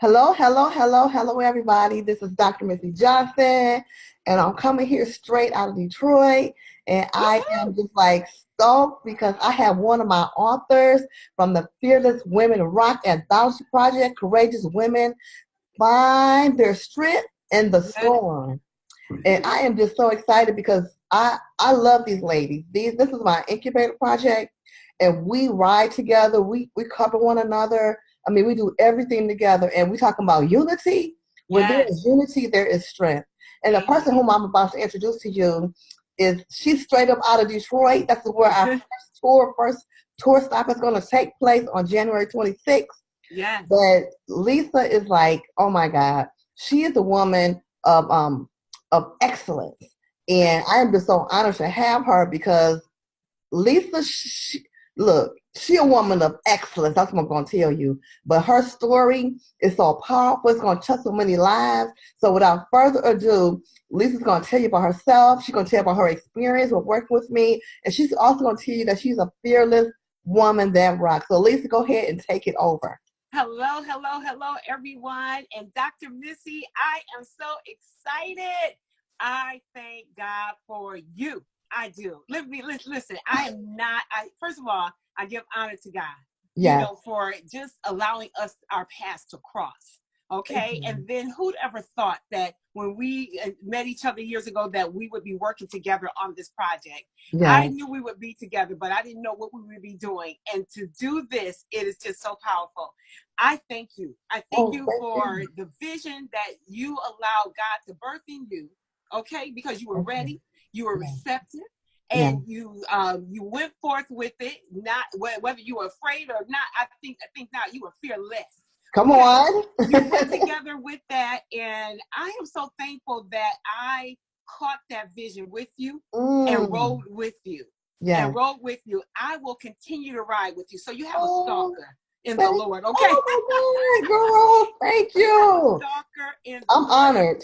Hello, hello, hello, hello, everybody. This is Dr. Missy Johnson, and I'm coming here straight out of Detroit. And I am Woohoo! just like stoked because I have one of my authors from the Fearless Women Rock Anthology Project, Courageous Women Find Their Strength in the Yes. Storm. And I am just so excited because I love these ladies. This is my incubator project, and we ride together. We cover one another. I mean, we do everything together, and we talking about unity. Where there Yes. is unity, there is strength. And the person Amen. whom I'm about to introduce to you is she's straight up out of Detroit. That's where our first tour stop is going to take place on January 26th. Yes. But Lisa is like, oh my God, she is a woman of excellence, and I am just so honored to have her because Lisa, look, she a woman of excellence. That's what I'm going to tell you. But her story is so powerful. It's going to touch so many lives. So without further ado, Lisa's going to tell you about herself. She's going to tell you about her experience with working with me, and she's also going to tell you that she's a fearless woman that rocks. So Lisa, go ahead and take it over. Hello, hello, hello, everyone. And Dr. Missy, I am so excited. I thank God for you. I do. Listen, I am not, first of all, I give honor to God, Yes. for just allowing us our paths to cross. Okay. And then who'd ever thought that when we met each other years ago that we would be working together on this project? I Yes. knew we would be together, but I didn't know what we would be doing. And to do this, it is just so powerful. I thank you. I thank you Thank for you. the vision that you allowed God to birth in you. Okay, because you were Thank you. ready, you were Yes. receptive, Yes. and you went forth with it. Not whether you were afraid or not. I think now you were fearless. Come Okay, on. you went together with that, and I am so thankful that I caught that vision with you and Mm. rode with you Yes. I will continue to ride with you. So you have a Oh, stalker in the thank, Lord. Okay. oh my God, girl. Thank You have a you. stalker in the I'm Lord. And honored.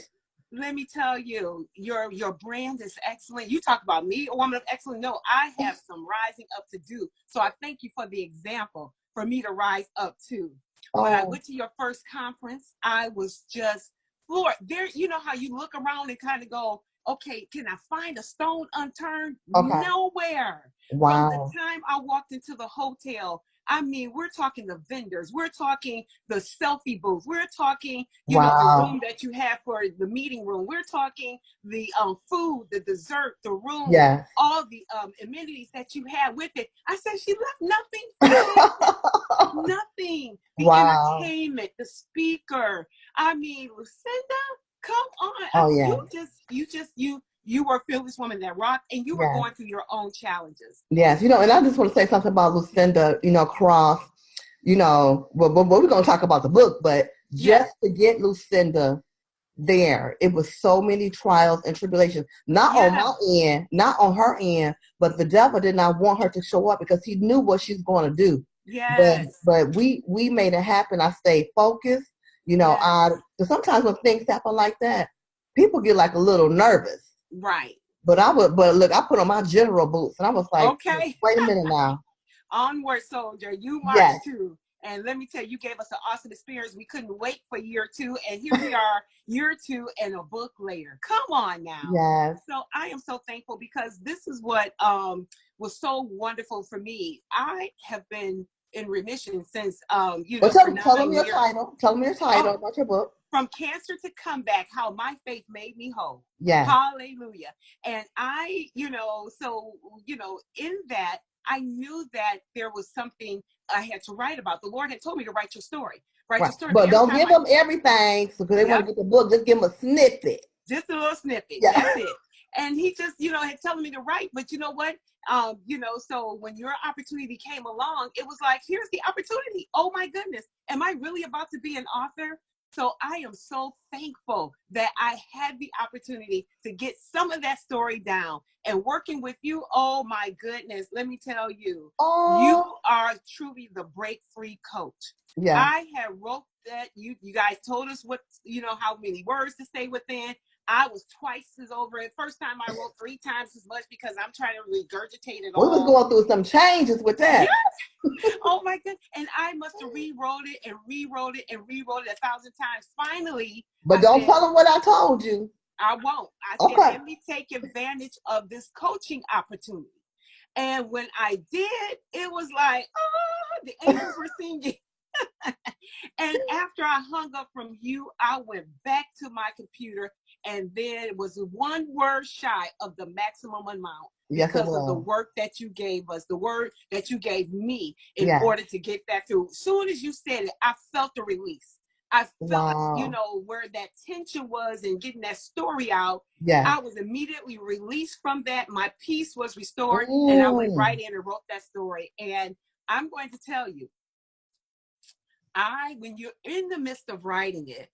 let me tell you, your brand is excellent. You talk about me, a woman of excellence. No, I have some rising up to do. So I thank you for the example for me to rise up to. When I Oh, went to your first conference, I was just floored. There, you know how you look around and kind of go, okay, can I find a stone unturned? okay. Nowhere. From the Wow. time I walked into the hotel, I mean, we're talking the vendors, we're talking the selfie booth, we're talking, the Wow. room that you have for the meeting room, we're talking the food, the dessert, the room, Yes. all the amenities that you have with it. I said she left nothing for me. Nothing. The Wow. entertainment, the speaker. I mean, Lucinda, come on. Oh, You yeah. you were a fearless woman that rocked, and you were Yes. going through your own challenges. Yes. And I just want to say something about Lucinda, Cross, well, we're going to talk about the book, but Yes, just to get Lucinda there, it was so many trials and tribulations, not on yes, my end, not on her end, but the devil did not want her to show up because he knew what she's going to do. but yes, but we made it happen. I stayed focused. yes. 'Cause sometimes when things happen like that, people get like a little nervous. Right. But look, I put on my general boots and I was like, Okay. wait a minute now. Onward, soldier. You Yes. march too. And let me tell you, you gave us an awesome experience. We couldn't wait for year two. And here we are, year two, and a book later. Come on now. Yes. So I am so thankful because this is what was so wonderful for me. I have been in remission since, Well, for tell them 9 your years. title. Tell them your Oh, title about your book. from cancer to comeback, how my faith made me whole. Yes. Hallelujah. And in that, I knew that there was something I had to write about. The Lord had told me to write your story, write Right. your story. But But every don't time give them everything because they want yep, to get the book. Just give them a snippet. just a little snippet. Yeah. That's it. And he just, had telling me to write. But you know what? So when your opportunity came along, it was like, here's the opportunity. Oh my goodness. Am I really about to be an author? So I am so thankful that I had the opportunity to get some of that story down and working with you. Oh my goodness. Let me tell you, you Oh, are truly the break-free coach. yeah. I had wrote that you guys told us how many words to stay within. I was twice as over it. First time I wrote 3 times as much because I'm trying to regurgitate it We was all. going through some changes with Yes, that. Oh my God. And I must have rewrote it and rewrote it and rewrote it 1,000 times. Finally, But I don't said, tell them what I told you. I won't. I said, Okay. let me take advantage of this coaching opportunity. And when I did, it was like, oh, the angels were singing. And after I hung up from you, I went back to my computer, and then it was one word shy of the maximum amount because of the work that you gave us, the word that you gave me in order to get that through. As soon as you said it, I felt the release. I felt, where that tension was and getting that story out. Yeah. I was immediately released from that. My peace was restored, and I went right in and wrote that story. And I'm going to tell you, when you're in the midst of writing it,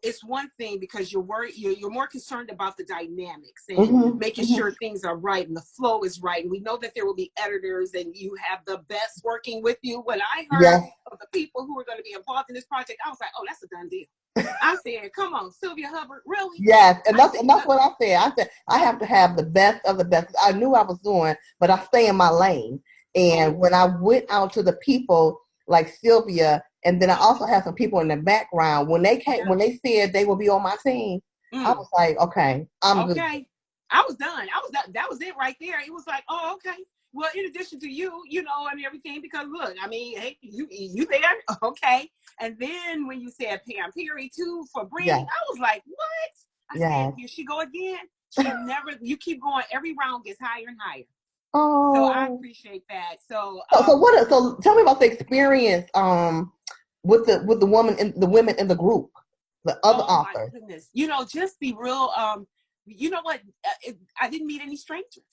it's one thing because you're worried, you're more concerned about the dynamics and making sure things are right and the flow is right. And we know that there will be editors and you have the best working with you. When I heard of the people who are going to be involved in this project, I was like, oh, that's a done deal. I said, come on, Sylvia Hubbard, really? Yes, and that's what I said. I said I have to have the best of the best. I knew I was doing, but I stay in my lane. And when I went out to the people like Sylvia, and then I also had some people in the background. When they came, when they said they will be on my team, I was like, okay, I'm good. I was done. That was it right there. It was like, oh, okay. Well, in addition to you, and everything, because look, I mean, hey, you there, okay? And then when you said Pam Perry too for Branding, I was like, what? I said, here she go again. You keep going. Every round gets higher and higher. Oh, so I appreciate that. So tell me about the experience with the women in the group, the other authors. My goodness, just be real. You know what? I didn't meet any strangers.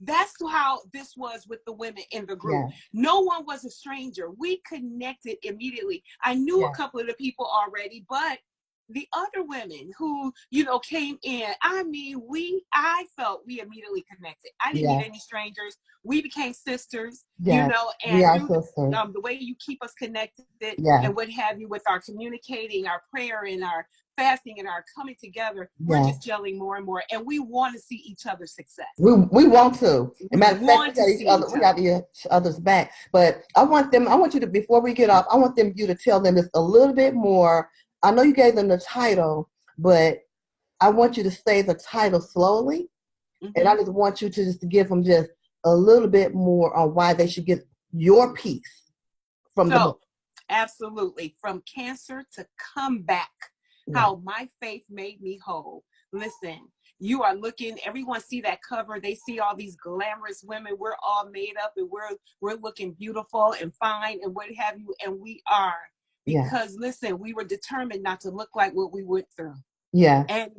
That's how this was with the women in the group. No one was a stranger. We connected immediately. I knew a couple of the people already, but the other women who, came in, I felt we immediately connected. I didn't meet any strangers. We became sisters, and the way you keep us connected and what have you with our communicating, our prayer and our fasting and our coming together, we're just gelling more and more, and we want to see each other's success. We want to. As a matter of fact, we got each other's back. But I want you to, before we get off, I want you to tell them just a little bit more. I know you gave them the title, but I want you to say the title slowly. And I just want you to just give them just a little bit more on why they should get your piece from the book. Absolutely. From cancer to comeback. How my faith made me whole. Listen, you are looking, everyone see that cover. They see all these glamorous women. We're all made up and we're looking beautiful and fine and what have you. And we are. Because listen, we were determined not to look like what we went through. Yeah. And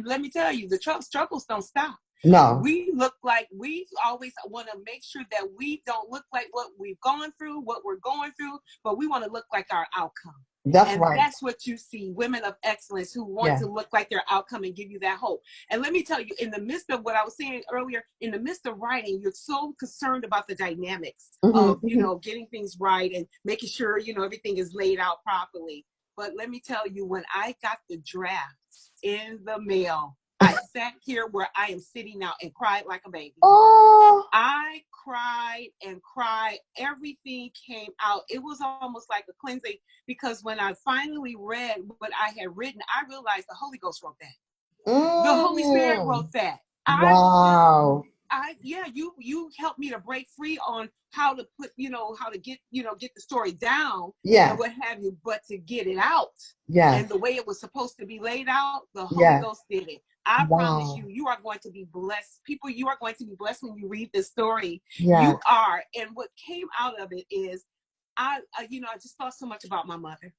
let me tell you, the struggles don't stop. No. We look like, we always want to make sure that we don't look like what we've gone through, what we're going through, but we want to look like our outcome. That's right. That's what you see, women of excellence who want to look like their outcome and give you that hope. And let me tell you, in the midst of what I was saying earlier, in the midst of writing, you're so concerned about the dynamics of, getting things right and making sure, everything is laid out properly. But let me tell you, when I got the drafts in the mail, I sat here where I am sitting now and cried like a baby. Oh. I cried and cried. Everything came out. It was almost like a cleansing, because when I finally read what I had written, I realized the Holy Ghost wrote that. The Holy Spirit wrote that. Wow. You helped me to break free on how to put, how to get the story down and what have you, but to get it out. And the way it was supposed to be laid out, the Holy Ghost did it. I promise you are going to be blessed. People, you are going to be blessed when you read this story. You are. And what came out of it is, I just thought so much about my mother.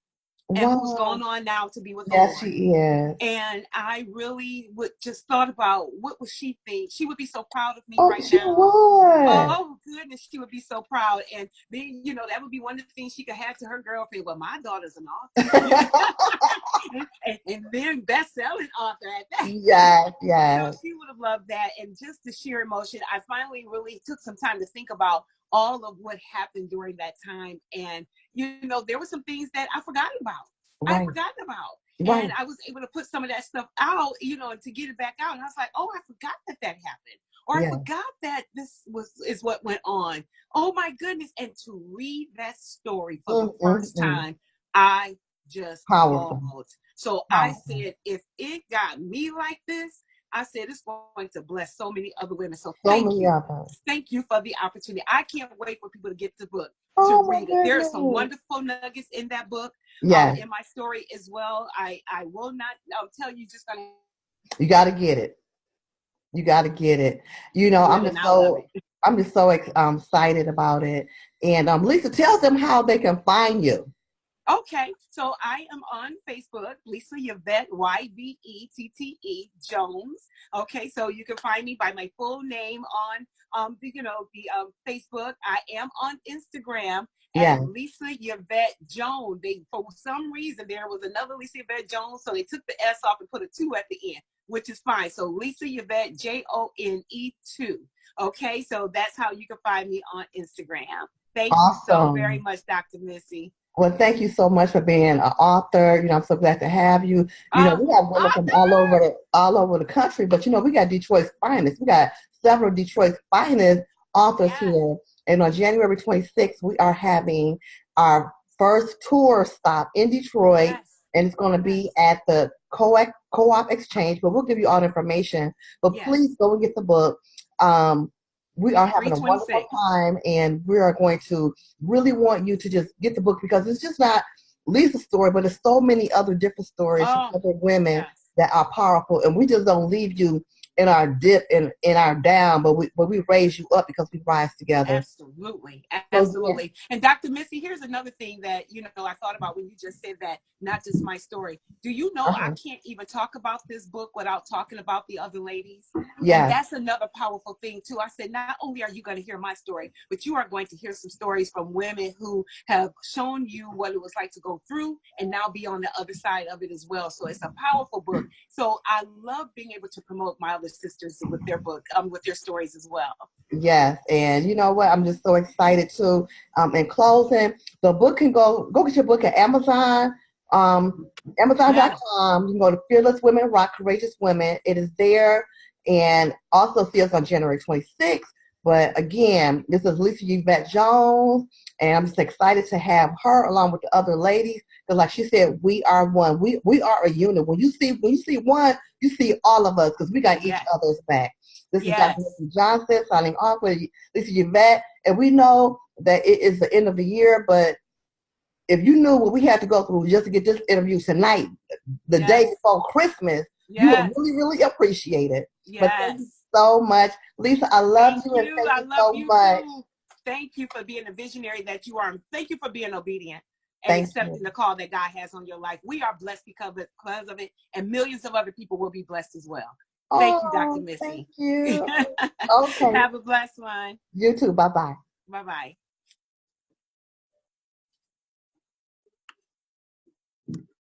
And who's going on now to be with the Lord. Yes, she is. And I really just thought about, what would she think? She would be so proud of me right now. Would. Oh, goodness, she would be so proud. And then, that would be one of the things she could have to her girlfriend. Well, my daughter's an author. and then best-selling author at that. Yes. She would have loved that. And just the sheer emotion, I finally really took some time to think about all of what happened during that time. And, there were some things that I forgot about. And I was able to put some of that stuff out, and to get it back out. And I was like, oh, I forgot that happened. or I Yeah. forgot that is what went on. Oh my goodness. And to read that story for the first time, I just Powerful. bawled. So I Powerful. said, if it got me like this, I said it's going to bless so many other women. So So thank many you. others. Thank you for the opportunity. I can't wait for people to get the book, to Oh my read it. There are goodness. some wonderful nuggets in that book, Yeah. in my story as well. I will not, I'll tell you, just gonna You got to get it. You got to get it. You know, do it and I love it. I'm just so excited about it. And Lisa, tell them how they can find you. Okay, so I am on Facebook, Lisa Yvette, Yvette Jones. Okay, so you can find me by my full name on the Facebook. I am on Instagram at Yeah. Lisa Yvette Jones. They, for some reason, there was another Lisa Yvette Jones, so they took the S off and put a 2 at the end, which is fine. So Lisa Yvette Jone2. Okay, so that's how you can find me on Instagram. Thank you so very Awesome. much, Dr. Missy. Well, thank you so much for being an author. You know, I'm so glad to have you. You know, we have women from Author! all over the country, but you know, we got Detroit's finest. We got several Detroit's finest authors Yes, here. And on January 26th, we are having our first tour stop in Detroit, yes, and it's going to yes, be at the Co-op Exchange. But we'll give you all the information. But please yes. go and get the book. Um, we are having a wonderful 326. time, and we are going to really want you to just get the book because it's just not Lisa's story, but there's so many other different stories from Oh, other women yes. that are powerful, and we just don't leave you in our dip and in our down, but we raise you up because we rise together. Absolutely. So yeah, Absolutely. And Dr. Missy, here's another thing that, I thought about when you just said that, not just my story. Do you know I uh-huh. can't even talk about this book without talking about the other ladies? And Yeah, that's another powerful thing too. I said, not only are you going to hear my story, but you are going to hear some stories from women who have shown you what it was like to go through and now be on the other side of it as well. So it's a powerful book. So I love being able to promote my other sisters with their book, with their stories as well. yes, and you know what? I'm just so excited too. In closing, the book can go get your book at Amazon. Yes. Amazon.com. You can go to Fearless Women Rock Courageous Women. It is there, and also see us on January 26th. But again, this is Lisa Yvette Jones, and I'm just excited to have her along with the other ladies. Because, like she said, we are one. We are a unit. When you see one, you see all of us because we got each Yes. other's back. This is Dr. Yes. Missy Johnson signing off with Lisa Yvette, and we know that it is the end of the year, but if you knew what we had to go through just to get this interview tonight, the day Yes. before Christmas, you will Yes. really, really appreciate it. But thank you Yes. so much. Lisa, I love Thank you and you. thank I you love so you much. too. Thank you for being a visionary that you are. Thank you for being obedient and Thank you. accepting the call that God has on your life. We are blessed because of it, and millions of other people will be blessed as well. Thank you, Dr. Oh, thank Missy. you. Okay. Have a blessed one. You too. Bye-bye. Bye-bye.